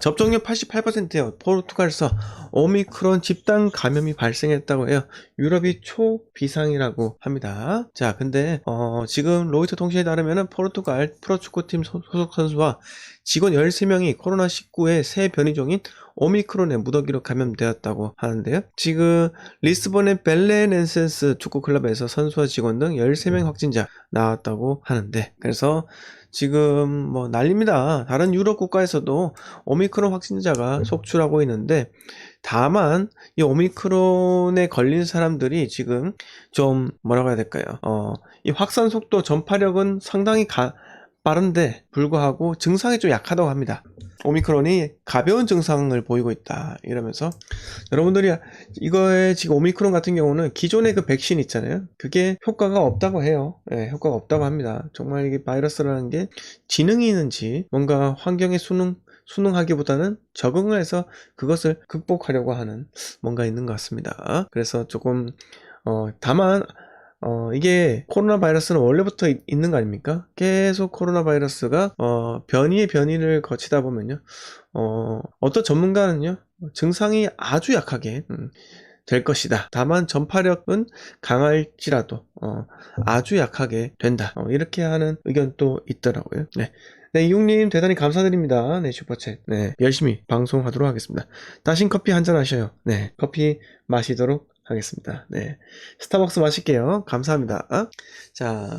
접종률 88%예요. 포르투갈에서 오미크론 집단 감염이 발생했다고 해요. 유럽이 초비상이라고 합니다. 자, 근데 지금 로이터 통신에 따르면 포르투갈 프로축구팀 소속 선수와 직원 13명이 코로나19의 새 변이종인 오미크론에 무더기로 감염되었다고 하는데요. 지금 리스본의 벨레넨센스 축구클럽에서 선수와 직원 등 13명 확진자 나왔다고 하는데, 그래서 지금 뭐 난립니다. 다른 유럽 국가에서도 오미크론 확진자가 속출하고 있는데, 다만 이 오미크론에 걸린 사람들이 지금 좀 뭐라고 해야 될까요? 이 확산 속도, 전파력은 상당히 빠른데 불구하고 증상이 좀 약하다고 합니다. 오미크론이 가벼운 증상을 보이고 있다 이러면서, 여러분들이 이거에 지금 오미크론 같은 경우는 기존의 그 백신 있잖아요, 그게 효과가 없다고 해요. 예, 효과가 없다고 합니다. 정말 이게 바이러스라는 게 지능이 있는지, 뭔가 환경에 순응하기보다는 적응을 해서 그것을 극복하려고 하는 뭔가 있는 것 같습니다. 그래서 조금 다만 이게 코로나 바이러스는 원래부터 있는 거 아닙니까? 계속 코로나 바이러스가 변이의 변이를 거치다 보면요, 어떤 전문가는요, 증상이 아주 약하게 될 것이다. 다만 전파력은 강할지라도 아주 약하게 된다. 이렇게 하는 의견도 있더라고요. 네. 네, 이육님 대단히 감사드립니다. 네, 슈퍼챗. 네, 열심히 방송하도록 하겠습니다. 다신 커피 한잔 하셔요. 네, 커피 마시도록 하겠습니다. 네, 스타벅스 마실게요. 감사합니다. 자,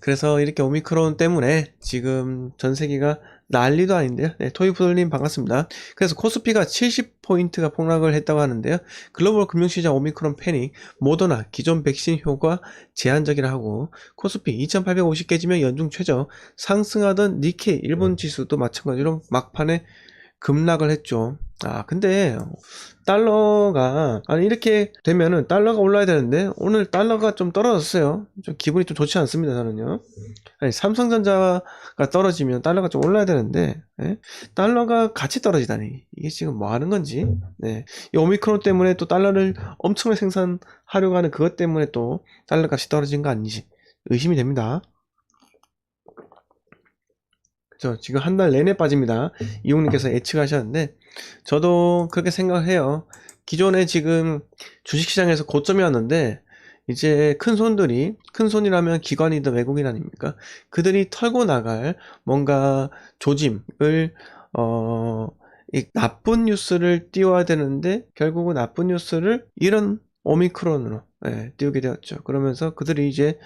그래서 이렇게 오미크론 때문에 지금 전 세계가 난리도 아닌데요. 네, 토이푸들님 반갑습니다. 그래서 코스피가 70포인트가 폭락을 했다고 하는데요. 글로벌 금융시장 오미크론 패닉, 모더나 기존 백신 효과 제한적이라 하고, 코스피 2850개 지면 연중 최저, 상승하던 니케이 일본 지수도 마찬가지로 막판에 급락을 했죠. 근데 달러가, 아니 이렇게 되면은 달러가 올라야 되는데 오늘 달러가 좀 떨어졌어요. 좀 기분이 좀 좋지 않습니다, 저는요. 아니, 삼성전자가 떨어지면 달러가 좀 올라야 되는데, 예? 달러가 같이 떨어지다니, 이게 지금 뭐 하는 건지. 네. 이 오미크론 때문에 또 달러를 엄청나게 생산하려고 하는 그것 때문에 또 달러 값이 떨어진 거 아닌지 의심이 됩니다. 그죠? 지금 한 달 내내 빠집니다. 이용님께서 예측하셨는데, 저도 그렇게 생각해요. 기존에 지금 주식시장에서 고점이었는데, 이제 큰 손이라면 기관이든 외국인 아닙니까? 그들이 털고 나갈 뭔가 조짐을, 이 나쁜 뉴스를 띄워야 되는데, 결국은 나쁜 뉴스를 이런 오미크론으로 띄우게 되었죠. 그러면서 그들이 이제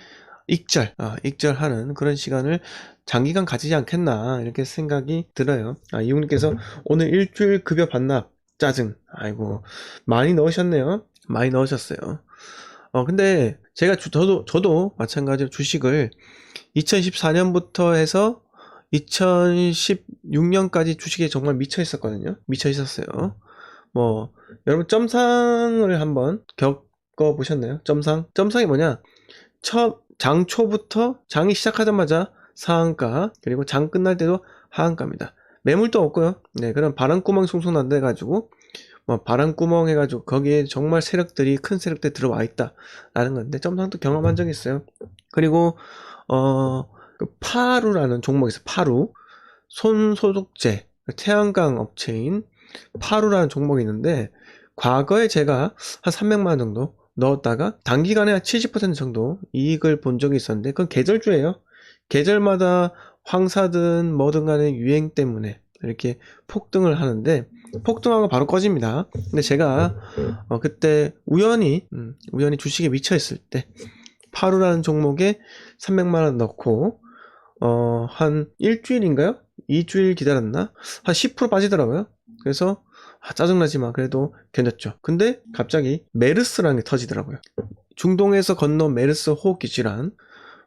익절하는 그런 시간을 장기간 가지지 않겠나, 이렇게 생각이 들어요. 이웅님께서 오늘 일주일 급여 반납 짜증. 아이고, 많이 넣으셨네요. 많이 넣으셨어요. 근데 제가 저도 마찬가지로 주식을 2014년부터 해서 2016년까지 주식에 정말 미쳐 있었거든요. 미쳐 있었어요. 뭐 여러분, 점상을 한번 겪어 보셨나요? 점상이 뭐냐? 장 초부터 장이 시작하자마자 상한가, 그리고 장 끝날 때도 하한가입니다. 매물도 없고요. 네, 그럼 바람구멍 숭숭 난다 해가지고, 뭐 바람구멍 해가지고 거기에 정말 큰 세력들이 들어와 있다 라는 건데, 점상도 경험한 적이 있어요. 그리고 그 파루라는 종목이 있어요. 파루, 손소독제 태양광 업체인 파루라는 종목이 있는데, 과거에 제가 한 300만원 정도 넣었다가 단기간에 한 70% 정도 이익을 본 적이 있었는데, 그건 계절주예요. 계절마다 황사든 뭐든 간에 유행 때문에 이렇게 폭등을 하는데, 폭등하고 바로 꺼집니다. 근데 제가 그때 우연히 주식에 미쳐 있을 때 파루라는 종목에 300만원 넣고 한 일주일인가요? 2주일 기다렸나? 한 10% 빠지더라고요. 그래서 짜증나지만 그래도 견뎠죠. 근데 갑자기 메르스라는 게 터지더라고요. 중동에서 건너온 메르스 호흡기 질환.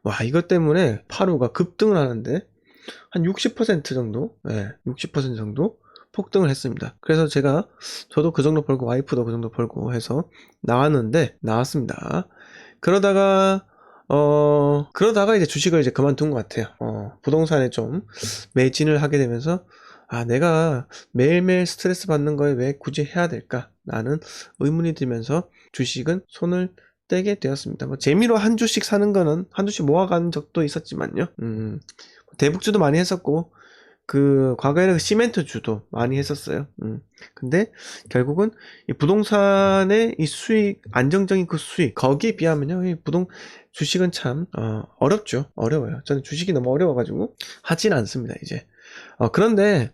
와, 이것 때문에 파루가 급등을 하는데 한 60% 정도, 60% 정도 폭등을 했습니다. 그래서 저도 그 정도 벌고 와이프도 그 정도 벌고 해서 나왔습니다. 그러다가 이제 주식을 이제 그만둔 것 같아요. 부동산에 좀 매진을 하게 되면서, 내가 매일매일 스트레스 받는 거에 왜 굳이 해야 될까? 라는 의문이 들면서 주식은 손을 떼게 되었습니다. 뭐 재미로 한 주씩 사는 거는 한 주씩 모아간 적도 있었지만요. 대북주도 많이 했었고, 그 과거에는 그 시멘트주도 많이 했었어요. 근데 결국은 이 부동산의 이 수익, 안정적인 그 수익, 거기에 비하면요, 이 주식은 참 어렵죠. 어려워요. 저는 주식이 너무 어려워가지고 하진 않습니다. 이제. 그런데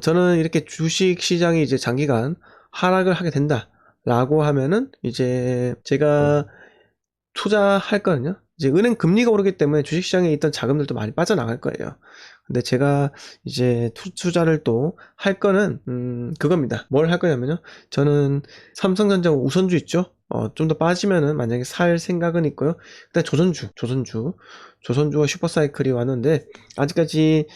저는 이렇게 주식 시장이 이제 장기간 하락을 하게 된다라고 하면은 이제 제가 투자할 거는요. 이제 은행 금리가 오르기 때문에 주식시장에 있던 자금들도 많이 빠져나갈 거예요. 근데 제가 이제 투자를 또 할 거는 그겁니다. 뭘 할 거냐면요. 저는 삼성전자 우선주 있죠. 좀 더 빠지면은 만약에 살 생각은 있고요. 일단 조선주와 슈퍼사이클이 왔는데 아직까지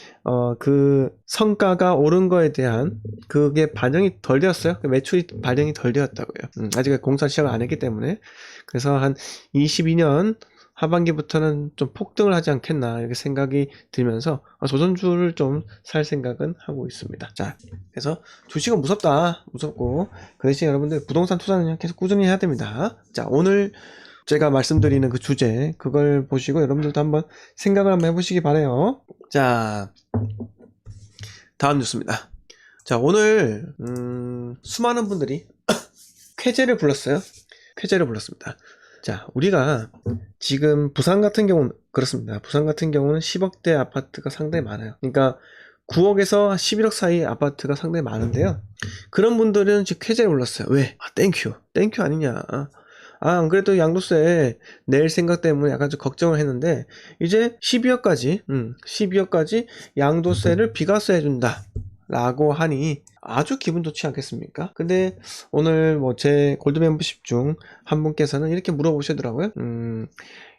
그 성과가 오른 거에 대한 그게 반영이 덜 되었어요. 매출이 반영이 덜 되었다고요. 아직 공사 시작을 안 했기 때문에. 그래서 한 22년 하반기부터는 좀 폭등을 하지 않겠나 이렇게 생각이 들면서 조선주를 좀 살 생각은 하고 있습니다. 자, 그래서 주식은 무섭고 그 대신 여러분들 부동산 투자는 계속 꾸준히 해야 됩니다. 자, 오늘 제가 말씀드리는 그 주제 그걸 보시고 여러분들도 한번 생각을 한번 해보시기 바래요. 자, 다음 뉴스입니다. 자, 오늘 수많은 분들이 쾌재를 불렀습니다. 자, 우리가 지금 부산 같은 경우는 그렇습니다. 부산 같은 경우는 10억대 아파트가 상당히 많아요. 그러니까 9억에서 11억 사이 아파트가 상당히 많은데요. 그런 분들은 지금 쾌재를 불렀어요. 왜? 땡큐 아니냐. 안 그래도 양도세 낼 생각 때문에 약간 좀 걱정을 했는데 이제 12억까지 양도세를 비과세 해준다 라고 하니 아주 기분 좋지 않겠습니까? 근데 오늘 뭐 제 골드 멤버십 중 한 분께서는 이렇게 물어보시더라고요.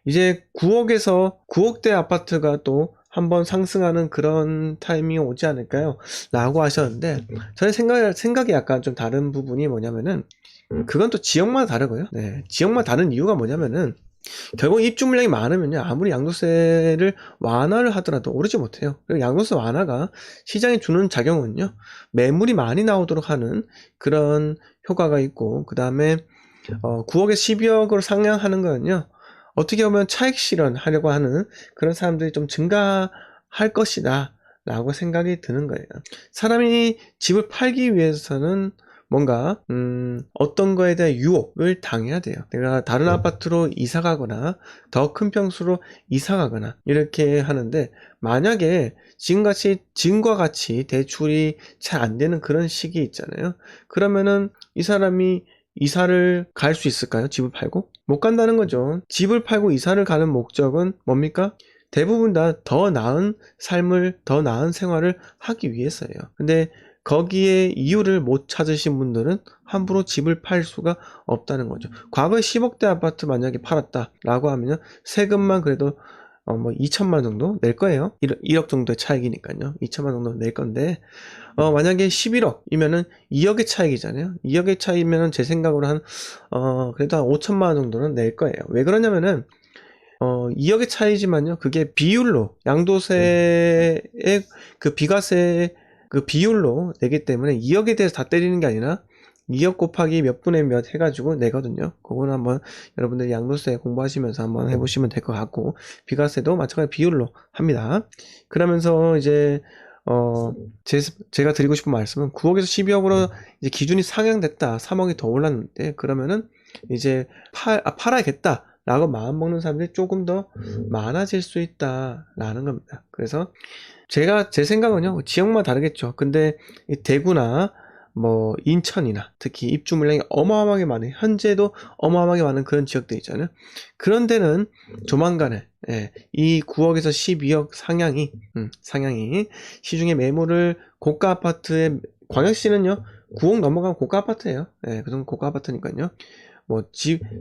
이제 9억대 아파트가 또 한번 상승하는 그런 타이밍이 오지 않을까요? 라고 하셨는데 저의 생각이 약간 좀 다른 부분이 뭐냐면은 그건 또 지역마다 다르고요. 네, 지역마다 다른 이유가 뭐냐면은 결국 입주 물량이 많으면요 아무리 양도세를 완화를 하더라도 오르지 못해요. 그리고 양도세 완화가 시장에 주는 작용은요 매물이 많이 나오도록 하는 그런 효과가 있고 그 다음에 9억에 12억으로 상향하는 거는요 어떻게 보면 차익 실현하려고 하는 그런 사람들이 좀 증가할 것이다 라고 생각이 드는 거예요. 사람이 집을 팔기 위해서는 뭔가 어떤 거에 대한 유혹을 당해야 돼요. 내가 다른 아파트로 이사 가거나 더 큰 평수로 이사 가거나 이렇게 하는데 만약에 지금과 같이 대출이 잘 안 되는 그런 시기 있잖아요. 그러면은 이 사람이 이사를 갈 수 있을까요? 집을 팔고? 못 간다는 거죠. 집을 팔고 이사를 가는 목적은 뭡니까? 대부분 다 더 나은 삶을, 더 나은 생활을 하기 위해서예요. 근데 거기에 이유를 못 찾으신 분들은 함부로 집을 팔 수가 없다는 거죠. 과거에 10억대 아파트 만약에 팔았다라고 하면 세금만 그래도 뭐 2천만 원 정도 낼 거예요. 1억 정도의 차익이니까요. 2천만 원 정도 낼 건데 만약에 11억이면은 2억의 차익이잖아요. 2억의 차이면은 제 생각으로 그래도 한 5천만 원 정도는 낼 거예요. 왜 그러냐면은 2억의 차이지만요. 그게 비율로 양도세의 그 비과세 그 비율로 내기 때문에 2억에 대해서 다 때리는 게 아니라 2억 곱하기 몇 분의 몇 해가지고 내거든요. 그거는 한번 여러분들이 양도세 공부하시면서 한번 해보시면 될 것 같고 비과세도 마찬가지 비율로 합니다. 그러면서 이제 제가 드리고 싶은 말씀은 9억에서 12억으로 이제 기준이 상향됐다. 3억이 더 올랐는데 그러면은 이제 팔아야겠다. 라고 마음먹는 사람들이 조금 더 많아질 수 있다라는 겁니다. 그래서 제 생각은요, 지역마다 다르겠죠. 근데 이 대구나 뭐 인천이나 특히 입주 물량이 어마어마하게 많은 현재도 어마어마하게 많은 그런 지역들 있잖아요. 그런 데는 조만간에 이 9억에서 12억 상향이 시중에 매물을 고가 아파트에 광역시는요 9억 넘어가면 고가 아파트예요. 그 정도 고가 아파트니까요.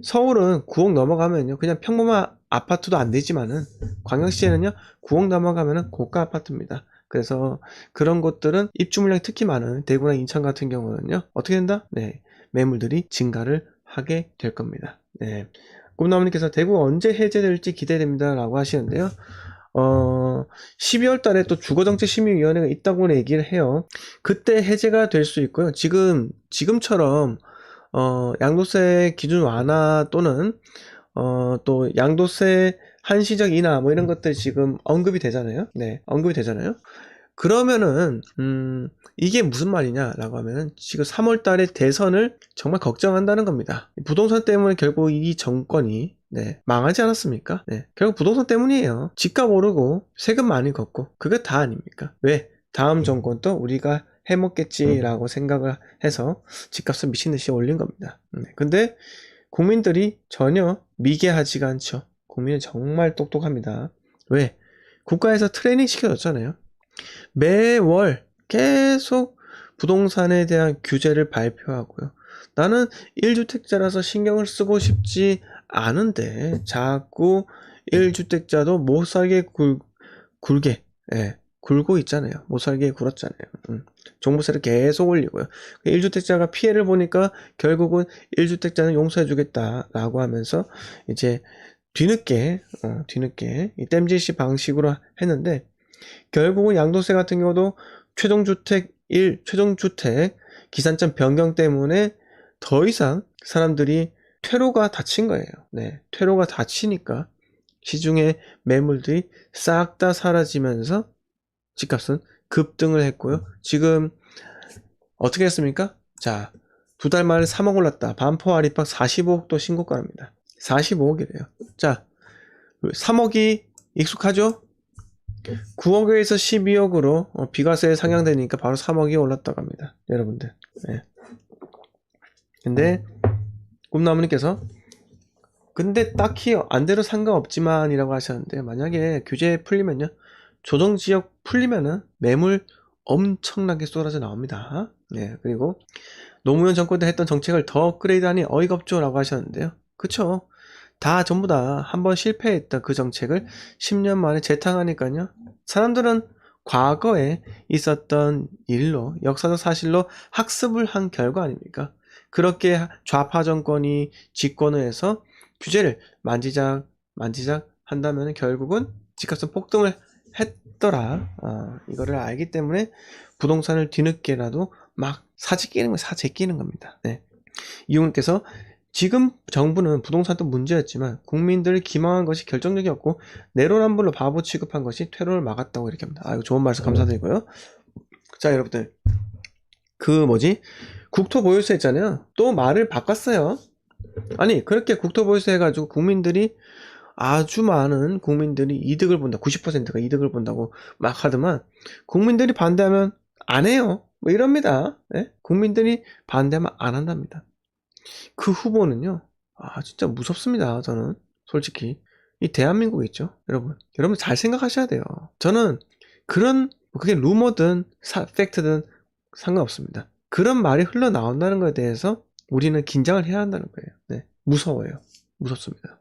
서울은 9억 넘어가면요 그냥 평범한 아파트도 안 되지만은 광역시에는요 9억 넘어가면은 고가 아파트입니다. 그래서 그런 곳들은 입주 물량이 특히 많은 대구나 인천 같은 경우는요 어떻게 된다? 매물들이 증가를 하게 될 겁니다. 꿈나무님께서 대구 언제 해제될지 기대됩니다 라고 하시는데요 12월 달에 또 주거정책심의위원회가 있다고 얘기를 해요. 그때 해제가 될 수 있고요. 지금처럼 양도세 기준 완화 또는 또 양도세 한시적 인하 뭐 이런 것들 지금 언급이 되잖아요. 언급이 되잖아요. 그러면은 이게 무슨 말이냐라고 하면은 지금 3월 달에 대선을 정말 걱정한다는 겁니다. 부동산 때문에 결국 이 정권이 망하지 않았습니까? 결국 부동산 때문이에요. 집값 오르고 세금 많이 걷고 그게 다 아닙니까? 왜? 다음 정권도 우리가 해먹겠지라고 생각을 해서 집값을 미친듯이 올린 겁니다. 근데 국민들이 전혀 미개하지가 않죠. 국민은 정말 똑똑합니다. 왜? 국가에서 트레이닝 시켜줬잖아요. 매월 계속 부동산에 대한 규제를 발표하고요. 나는 1주택자라서 신경을 쓰고 싶지 않은데 자꾸 1주택자도 못 살게 굴게 굴고 있잖아요. 못 살게 굴었잖아요. 종부세를 계속 올리고요. 1주택자가 피해를 보니까 결국은 1주택자는 용서해주겠다라고 하면서 이제 뒤늦게 이 땜질식 방식으로 했는데 결국은 양도세 같은 경우도 최종주택 기산점 변경 때문에 더 이상 사람들이 퇴로가 닫힌 거예요. 퇴로가 닫히니까 시중의 매물들이 싹 다 사라지면서 집값은 급등을 했고요. 지금 어떻게 했습니까? 자, 2달 만에 3억 올랐다. 반포 아리팍 45억도 신고가입니다. 45억이래요. 자, 3억이 익숙하죠? 9억에서 12억으로 비과세 상향되니까 바로 3억이 올랐다고 합니다. 여러분들. 근데 꿈나무님께서 근데 딱히 안 돼도 상관없지만 이라고 하셨는데 만약에 규제 풀리면요. 조정지역 풀리면은 매물 엄청나게 쏟아져 나옵니다. 그리고 노무현 정권 때 했던 정책을 더 업그레이드하니 어이가 없죠 라고 하셨는데요. 그쵸? 다 전부 다 한번 실패했던 그 정책을 10년 만에 재탕하니까요. 사람들은 과거에 있었던 일로 역사적 사실로 학습을 한 결과 아닙니까? 그렇게 좌파 정권이 집권을 해서 규제를 만지작 한다면 결국은 집값은 폭등을 했더라. 이거를 알기 때문에 부동산을 뒤늦게라도 막 사재끼는 겁니다. 이용님께서 지금 정부는 부동산도 문제였지만 국민들을 기망한 것이 결정적이었고 내로남불로 바보 취급한 것이 퇴로를 막았다고 이렇게 합니다. 이거 좋은 말씀 감사드리고요. 자, 여러분들 국토보유세 있잖아요. 또 말을 바꿨어요. 아니 그렇게 국토보유세 해가지고 국민들이 아주 많은 국민들이 이득을 본다. 90%가 이득을 본다고 막 하더만 국민들이 반대하면 안 해요. 뭐 이럽니다. 국민들이 반대하면 안 한답니다. 그 후보는요. 진짜 무섭습니다. 저는 솔직히 이 대한민국에 있죠. 여러분 잘 생각하셔야 돼요. 저는 그게 루머든 팩트든 상관없습니다. 그런 말이 흘러나온다는 것에 대해서 우리는 긴장을 해야 한다는 거예요. 무서워요. 무섭습니다.